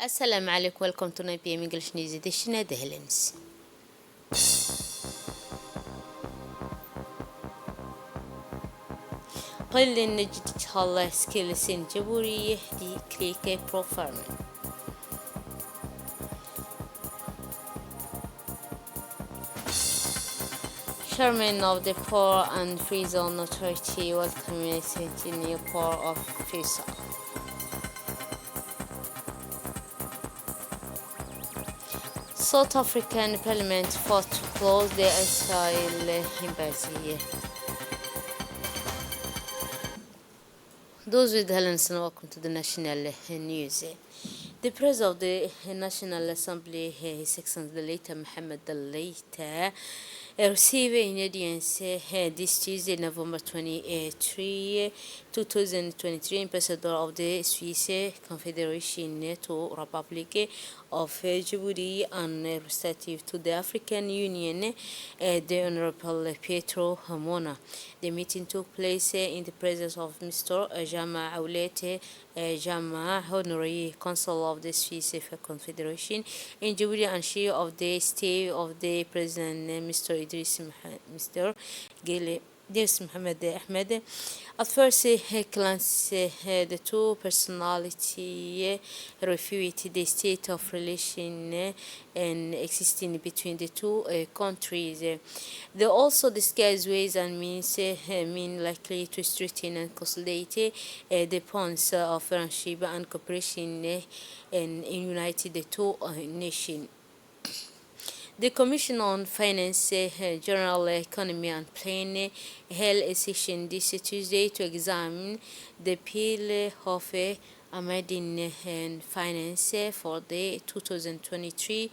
السلام عليكم. Welcome to 9 p.m. English News Edition at the Helens. قل إن digital skills in جبوري دي كليك بروفارم. Chairman of the Poor and Free Zone Authority welcoming the new Port of Faisal. South African Parliament fought to close the Israel embassy. Those with Helens and welcome to the national news. The President of the National Assembly, His Excellency Daleita Mohammed Daleita, received in audience this Tuesday, November 23, 2023, Ambassador of the Swiss Confederation to Republic of Djibouti and representative to the African Union, the Honorable Pietro Mona. The meeting took place in the presence of Mr. Jama Aulete Jama, Honorary Consul of the Swiss Confederation in Djibouti and Chair of the State of the President, Mr. Mr. Idris Mohammed Ahmed. At first glance, the two personalities refuted the state of relation and existing between the two countries. They also discussed ways and means likely to strengthen and consolidate the bonds of friendship and cooperation and unite the two nations. The Commission on Finance, General Economy and Planning held a session this Tuesday to examine the bill of amending and finance for the 2023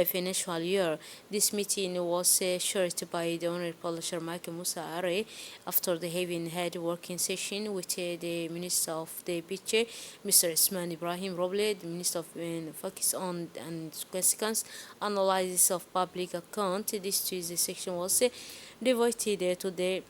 financial year. This meeting was chaired by the Honorable Sharmak Musa Are after the having had working session with the Minister of the Budget, Mr. Isman Ibrahim Roble, the Minister of Focus on and Consequence Analysis of Public Account. This Tuesday section was devoted to the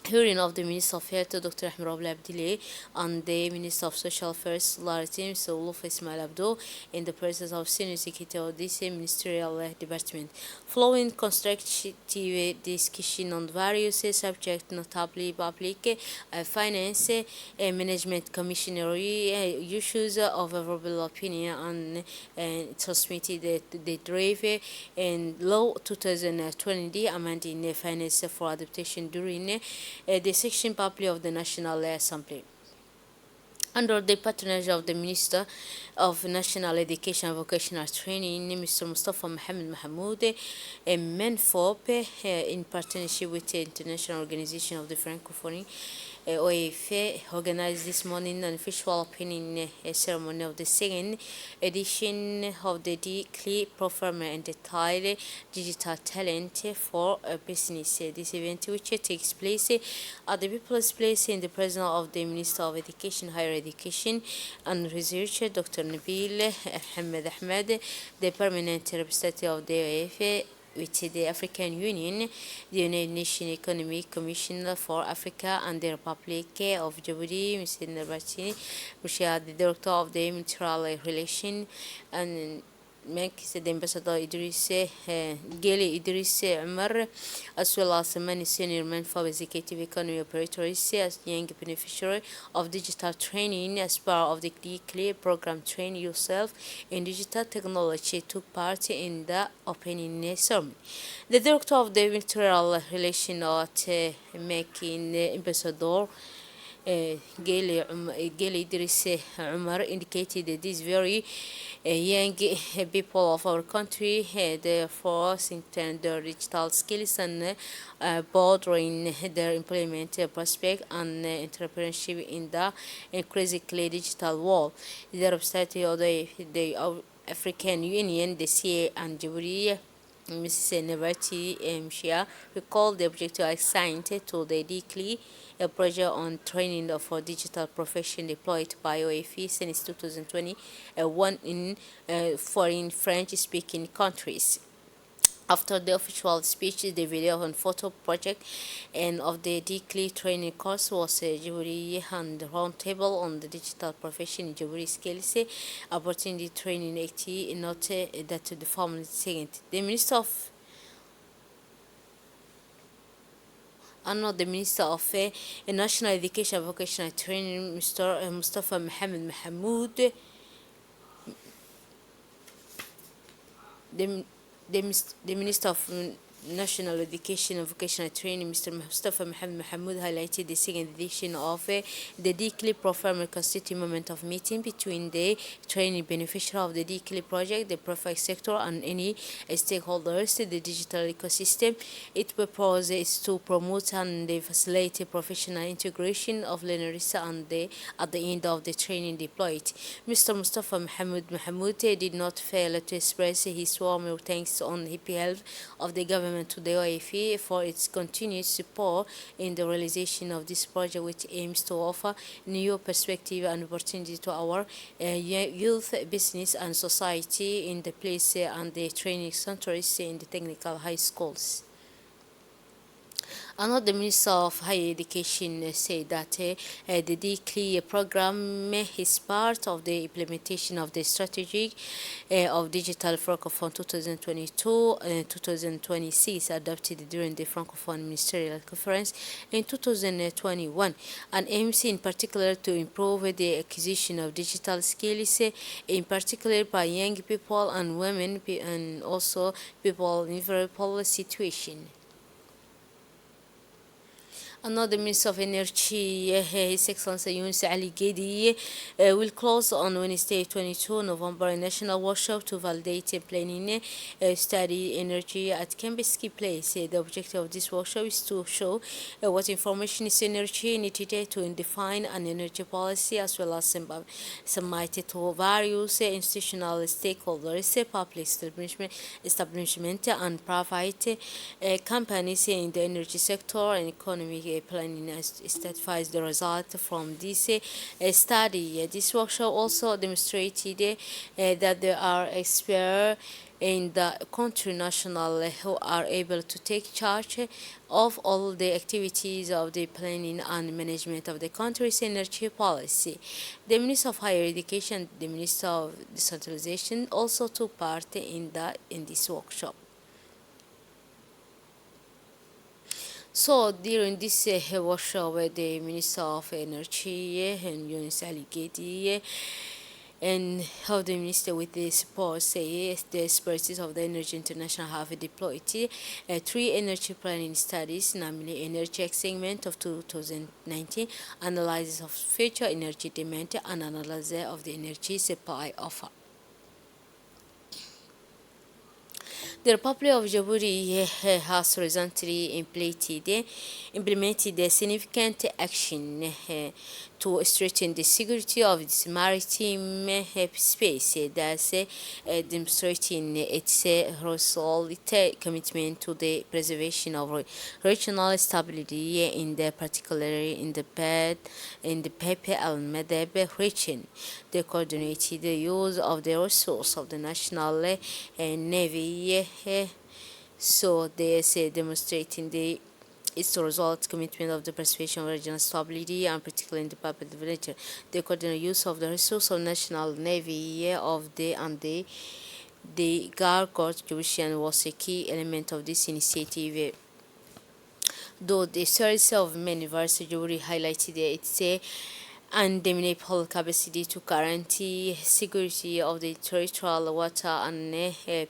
hearing of the Minister of Health, Dr. Ahmed Roble Abdile, and the Minister of Social Affairs, Solidarity, Mr. Olof Ismail Abdo, in the presence of Senior Secretary of this ministerial department. Following constructive discussion on various subjects, notably public finance, management, commissionery issues of favorable opinion, and transmitted the draft and law 2020 amending finance for adaptation during the section public of the National Assembly. Under the patronage of the Minister of National Education and Vocational Training, Mr. Mustafa Mohamed Mahmoud, MENFOP, in partnership with the International Organization of the Francophonie, OIF, organized this morning an official opening ceremony of the second edition of the DCLI Program and the title Digital Talent for Business. This event, which takes place at the People's Place in the presence of the Minister of Education, Higher Education and Research, Dr. Nabil Ahmed, the permanent representative of the OIF, with the African Union, the United Nations Economic Commission for Africa and the Republic of Djibouti, Mr. Narbati Mushia, the Director of the Multilateral Relations, and the Ambassador Idris Geli Idris Umar, as well as many senior men for executive economy operators as young beneficiary of digital training as part of the DCLI program. Train yourself in digital technology took part in the opening ceremony. The Director of the Multilateral Relations at making Ambassador Geli Idris Umar indicated that these very young people of our country therefore strengthen their digital skills and bordering their employment prospect and entrepreneurship in the increasingly digital world. The representative of the African Union, the CA and Djibouti, Mrs. Neverti Mshia, recalled the objective assigned to the DCLI, a project on training for digital profession deployed by OIF since 2020, one in foreign French-speaking countries. After the official speech, the video and photo project and of the weekly training course was a Djibouti and roundtable on the digital profession in Djibouti skills, opportunity training activity, not that the family second. The Minister of the Minister of National Education and Vocational Training, Mr. Mustafa Mohammed Mahmoud, the, the Minister of National Education and Vocational Training, Mr. Mustafa Mohammed Mahmoud, highlighted the second edition of the DCLI Program constituting moment of meeting between the training beneficiary of the DCLI project, the private sector, and any stakeholders in the digital ecosystem. It proposes to promote and facilitate professional integration of learners and at the end of the training deployed. Mr. Mustafa Mahmoud did not fail to express his warm thanks on behalf of the government to the OIF for its continued support in the realization of this project, which aims to offer new perspective and opportunity to our youth, business, and society in the place and the training centers in the technical high schools. Another Minister of Higher Education said that the DCLI program is part of the implementation of the strategy of digital Francophone 2022-2026 adopted during the Francophone Ministerial Conference in 2021 and aims in particular to improve the acquisition of digital skills, in particular by young people and women and also people in vulnerable situations. Another Minister of Energy, His Excellency Yunus Ali Gedi, will close on Wednesday, 22 November, a national workshop to validate and planning study energy at Kembeski Place. The objective of this workshop is to show what information is energy needed to define an energy policy, as well as submit to various institutional stakeholders, public establishment and private companies in the energy sector and economic planning certifies the result from this study. This workshop also demonstrated that there are experts in the country national who are able to take charge of all the activities of the planning and management of the country's energy policy. The Minister of Higher Education, the Minister of Decentralization also took part in this workshop. So during this workshop, the Minister of Energy and Yunus Ali Gedi and how the minister with the support say the expertise of the Energy International have deployed 3 energy planning studies, namely energy segment of 2019, analysis of future energy demand and analysis of the energy supply offer. The Republic of Djibouti has recently implemented a significant action to strengthen the security of its maritime space, thus demonstrating its resolute commitment to the preservation of regional stability, particularly in the Pepe and Medeb region. The coordinated use of the resource of the National Navy, so they say demonstrating its result commitment of the preservation of regional stability and particularly in the public development. The coordinated use of the resource of National Navy of the Guard contribution was a key element of this initiative. Though the series of many verses highlighted its undeniable capacity to guarantee security of the territorial water and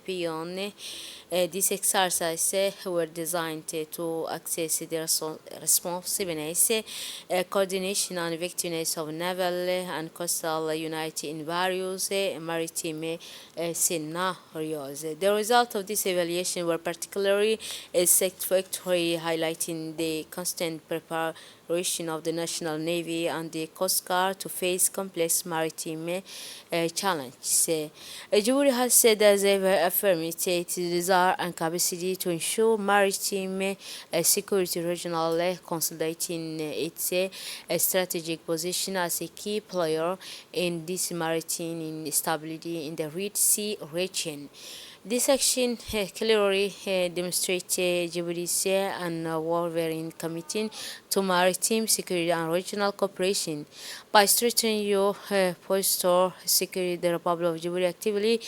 beyond. These exercises were designed to access the responsiveness, coordination and effectiveness of naval and coastal unity in various maritime scenarios. The results of this evaluation were particularly satisfactory, highlighting the constant preparation of the National Navy and the Coast Guard to face complex maritime challenges. Djibouti has said as ever affirmed its desire and capacity to ensure maritime security regional, consolidating its strategic position as a key player in this maritime stability in the Red Sea region. This action clearly demonstrates Djibouti's unwavering commitment to maritime security and regional cooperation. By strengthening your posture security, the Republic of Djibouti actively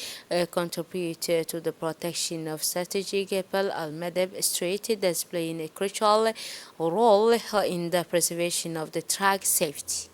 contributes to the protection of strategic Bab al-Mandeb Strait, thus playing a crucial role in the preservation of the track safety.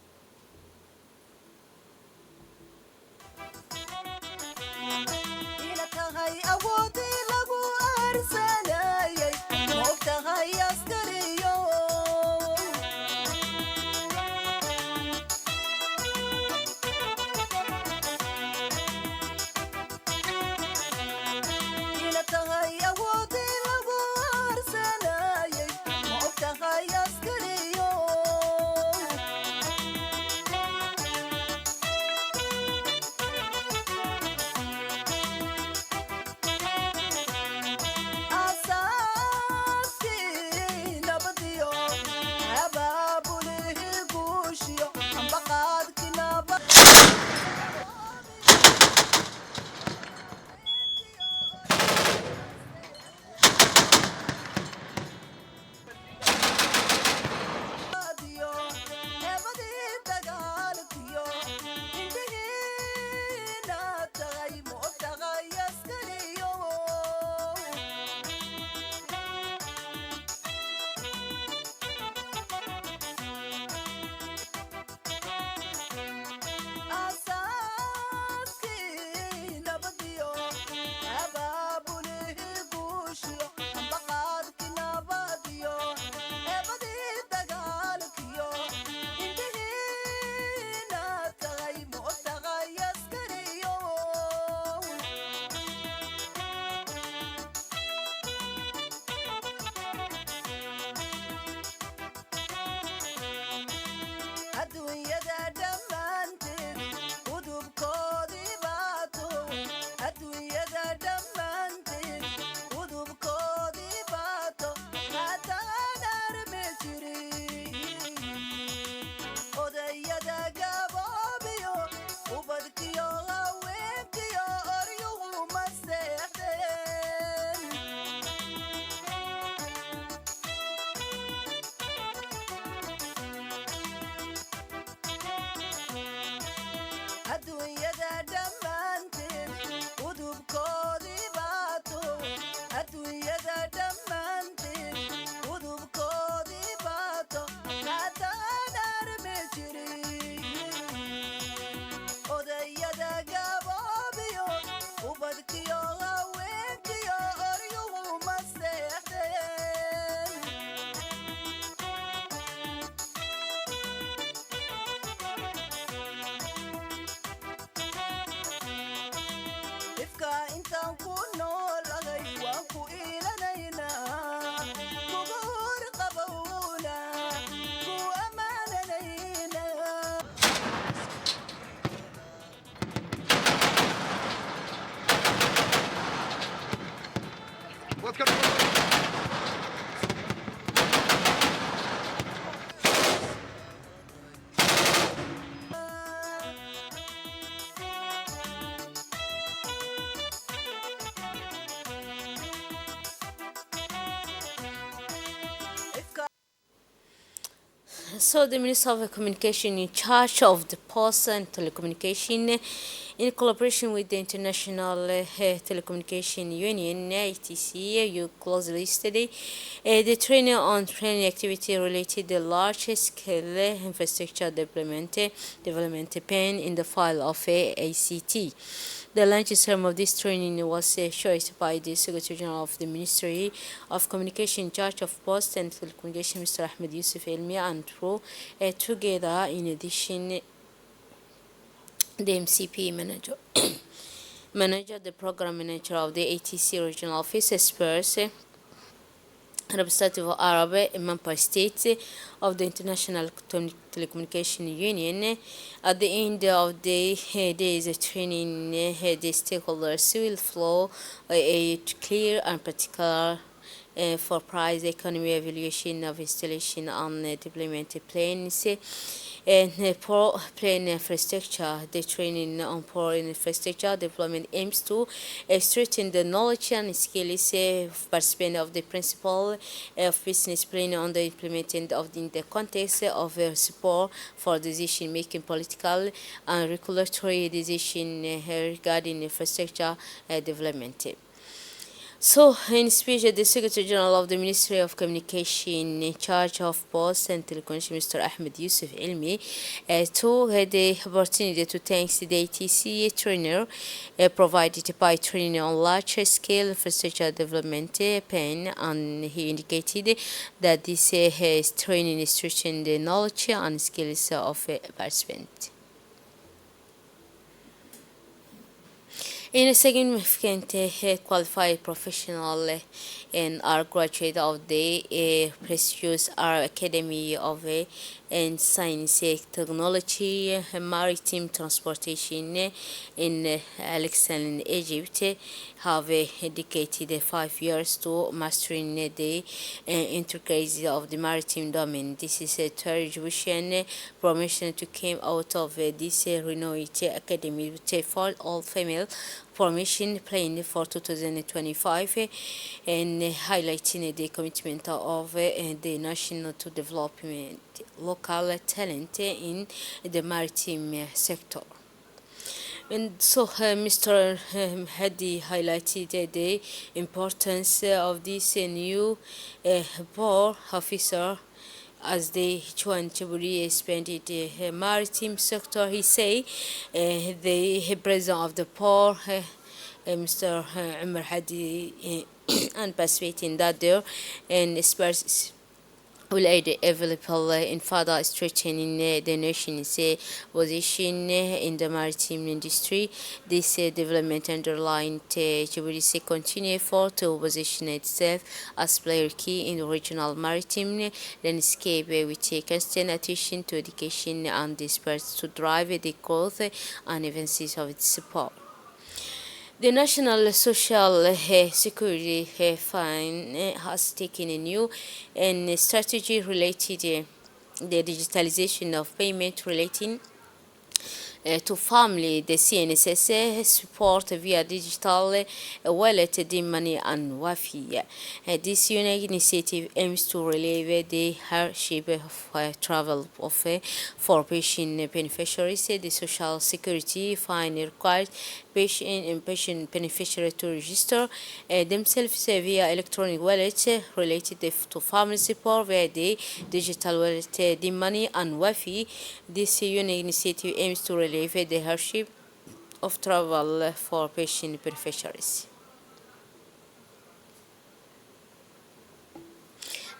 So the Minister of Communication in charge of the Post and Telecommunication, in collaboration with the International Telecommunication Union (ITC), you closely study the training on training activity related to large-scale infrastructure development plan in the file of ACT. The launch term of this training was chosen by the Secretary General of the Ministry of Communication in charge of Post and Telecommunication, Mr. Ahmed Yusuf Elmi, and through together, in addition, the MCP manager, the program manager of the ATC regional office, experts, representative of Arab member states of the International Telecommunication Union. At the end of the day's training, the stakeholders will follow a clear and practical for price economy evaluation of installation on deployment plans and poor plane infrastructure. The training on poor infrastructure development aims to strengthen the knowledge and skills of participants of the principle of business planning on the implementing of in the context of support for decision making, political and regulatory decision regarding infrastructure development. So, in speech, the Secretary General of the Ministry of Communication in charge of Post and Telecommunication, Mr. Ahmed Yusuf Ilmi, took the opportunity to thank the ATC trainer provided by training on large-scale infrastructure development PEN, and he indicated that this training is strengthening the knowledge and skills of participants. In a significant qualified professional and are graduate of the prestigious Art Academy of and Science, Technology, Maritime Transportation in Alexandria, Egypt, have dedicated 5 years to mastering the intricacies of the maritime domain. This is a tradition promotion to came out of this renowned academy with a for all female formation planned for 2025 and highlighting the commitment of the national to development local talent in the maritime sector. And so, Mr. Hadi highlighted the importance of this new war officer as the Chuan Chiburi expanded the maritime sector. He say the president of the port, Mr. Umar Hadi, anticipating that there and will aid available in further strengthening the nation's position in the maritime industry. This development underlined Djibouti's continue effort to position itself as player key in the regional maritime landscape with constant attention to education and dispersed to drive the growth and advances of its support. The National Social Security Fund has taken a new strategy related the digitalization of payment relating to family. The CNSS support via digital wallet, D-Money and Wi-Fi. This unique initiative aims to relieve the hardship of travel of for patient beneficiaries. The Social Security Fund requires patient and patient beneficiary to register themselves via electronic wallet related to family support via the digital wallet, D-Money and Wi-Fi. This unique initiative aims to relieve the hardship of travel for patient beneficiaries.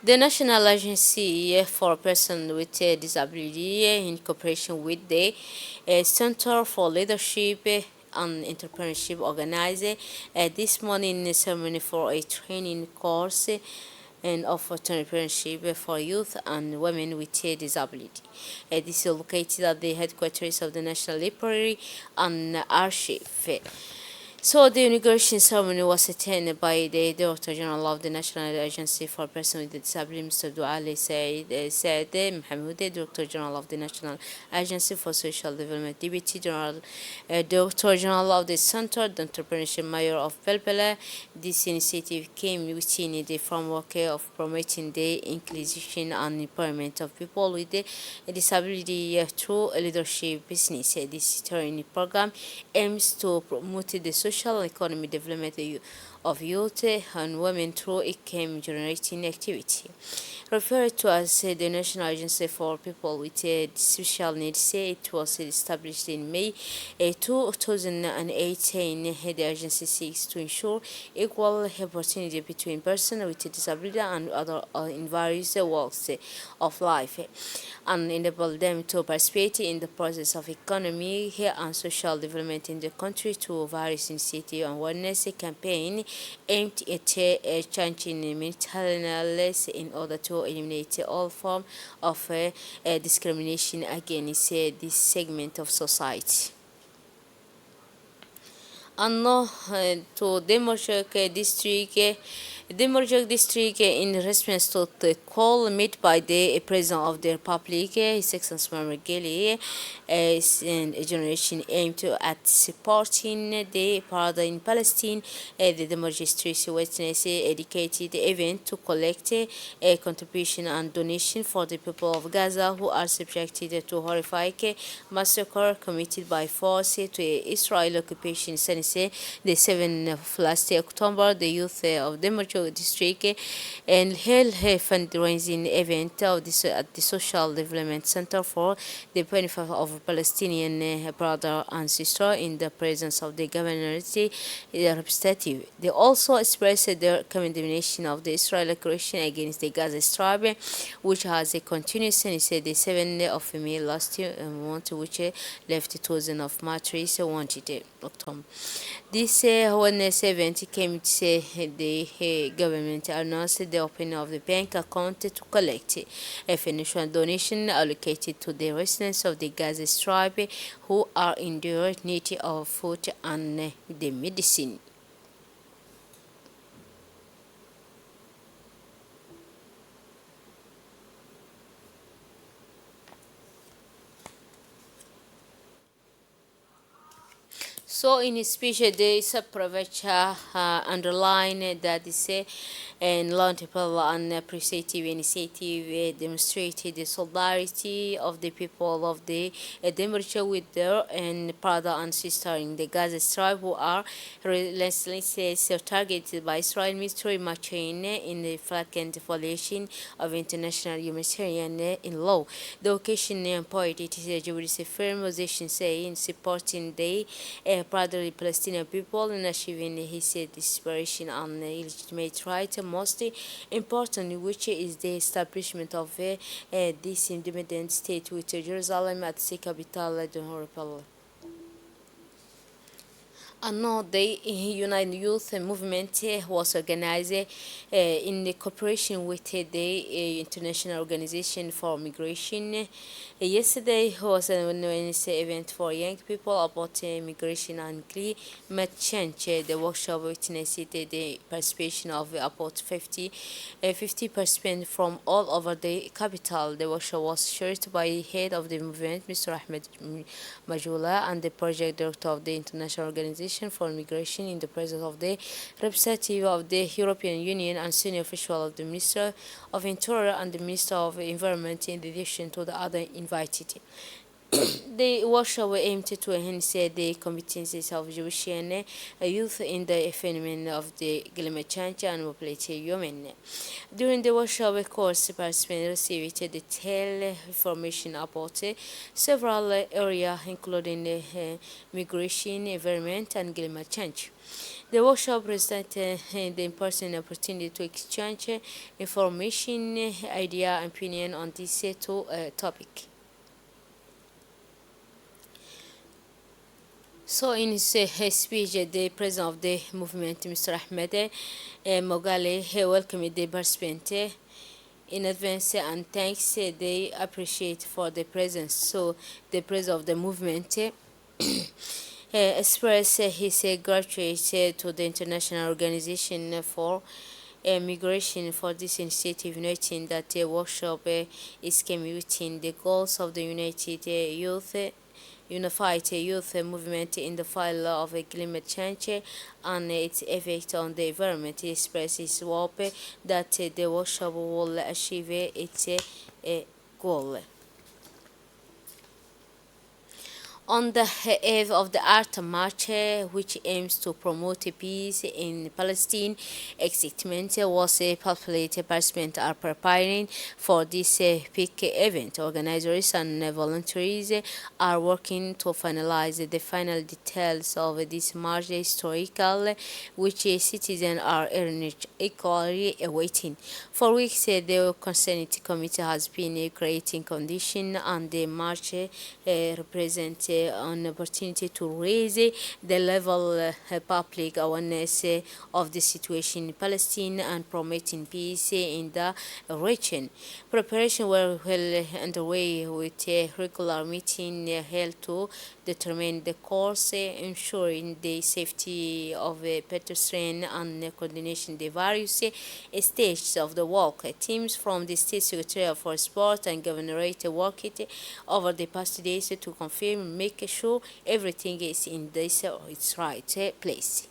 The National Agency for Persons with Disability, in cooperation with the Center for Leadership and Entrepreneurship, organized this morning ceremony for a training course and of entrepreneurship for youth and women with disability. This is located at the headquarters of the National Library and Archive. So the inauguration ceremony was attended by the Director General of the National Agency for Persons with Disability, Mr. Douali Said Mohamed, Director General of the National Agency for Social Development, Deputy General, Director General of the Center, the Entrepreneurship Mayor of Belbela. This initiative came within the framework of promoting the inclusion and empowerment of people with disability through leadership business. This training program aims to promote the social and economic development of youth and women through income generating activity. Referred to as the National Agency for People with Special Needs, it was established in May 2018. The agency seeks to ensure equal opportunity between persons with disability and other in various walks of life and enable them to participate in the process of economic and social development in the country through various initiatives and awareness campaign aimed at changing mental illness in order to eliminate all forms of discrimination against this segment of society. And now to Demoshok district, The Morjok district, in response to the call made by the President of the Republic, His Excellency Muhammad Ghali, is a generation aimed at supporting the parade in Palestine. The Morjok district witnessed a dedicated event to collect a contribution and donation for the people of Gaza who are subjected to horrific massacre committed by force to Israel occupation since the 7th of last October. The youth of the Morjok district and held a fundraising event at the Social Development Center for the benefit of Palestinian brother and sister in the presence of the governor's representative. They also expressed their condemnation of the Israeli aggression against the Gaza Strip, which has continued since the 7th of May last month, which left thousands of martyrs wanted October. This awareness event came to the government announced the opening of the bank account to collect a financial donation allocated to the residents of the Gaza Strip who are in direct need of food and the medicine. So in his speech, the Sapravecha underlined that this and laudable and appreciative initiative demonstrated the solidarity of the people of the Demircha with their and brother and sister in the Gaza Strip who are relentlessly targeted by Israel military machine in the flagrant violation of international humanitarian law. The occasion poet it is a Jewish firm position saying supporting the brotherly Palestinian people in achieving his desperation and illegitimate right, most important which is the establishment of this independent state with Jerusalem as the capital of the Republic. And now the United Youth Movement was organized in the cooperation with the International Organization for Migration. Yesterday was an Wednesday event for young people about migration and climate change. The workshop witnessed the participation of about 50% from all over the capital. The workshop was chaired by the head of the movement, Mr. Ahmed Majula, and the project director of the International Organization for Migration in the presence of the representative of the European Union and senior official of the Minister of Interior and the Minister of Environment in addition to the other invited. The workshop aimed to enhance the competencies of Jewish youth in the phenomenon of the climate change and mobility women. During the workshop, course participants received detailed information about several areas, including migration, environment, and climate change. The workshop presented the important opportunity to exchange information, idea, and opinion on this topic. So in his speech, the president of the movement, Mr. Ahmed Mogale, welcomed the participants in advance and thanks they appreciate for the presence. So the president of the movement expressed his gratitude to the International Organization for Migration for this initiative, noting that the workshop is communicating the goals of the Unified Youth Movement in the fight of climate change and its effect on the environment. He expresses hope that the workshop will achieve its goal. On the eve of the Art March, which aims to promote peace in Palestine, excitement was populated participants are preparing for this peak event. Organizers and volunteers are working to finalize the final details of this march historical, which citizens are equally awaiting. For weeks, the concerned committee has been creating conditions, and the march represents an opportunity to raise the level public awareness of the situation in Palestine and promoting peace in the region. Preparation were well underway with a regular meeting held to determine the course, ensuring the safety of pedestrians and coordination the various stages of the work. Teams from the State Secretariat for Sport and Governorate worked over the past days to confirm, make sure everything is in its right place.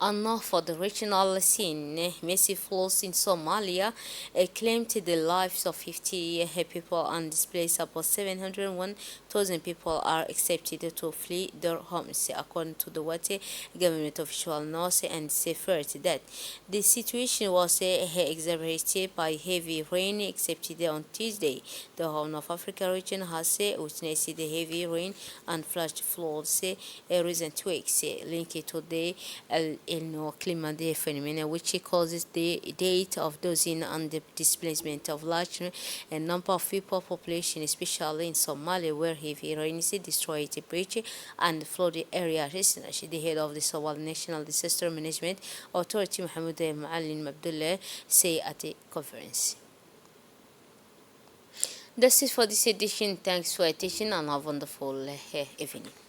And now for the regional scene, massive floods in Somalia claimed the lives of 50 people and displaced about 701,000 people are expected to flee their homes, according to the Wate government official announced and said that the situation was exacerbated by heavy rain expected on Tuesday. The Horn of Africa region has witnessed the heavy rain and flash floods recent weeks linked to the El Nino climate phenomenon, which causes the death of dozens and the displacement of large number of people population, especially in Somalia, where heavy rains destroyed the bridge and flooded area recently. The head of the Somali National Disaster Management Authority, Mohammed Maalin Abdullah, say at the conference. That's it for this edition. Thanks for attention and have a wonderful evening.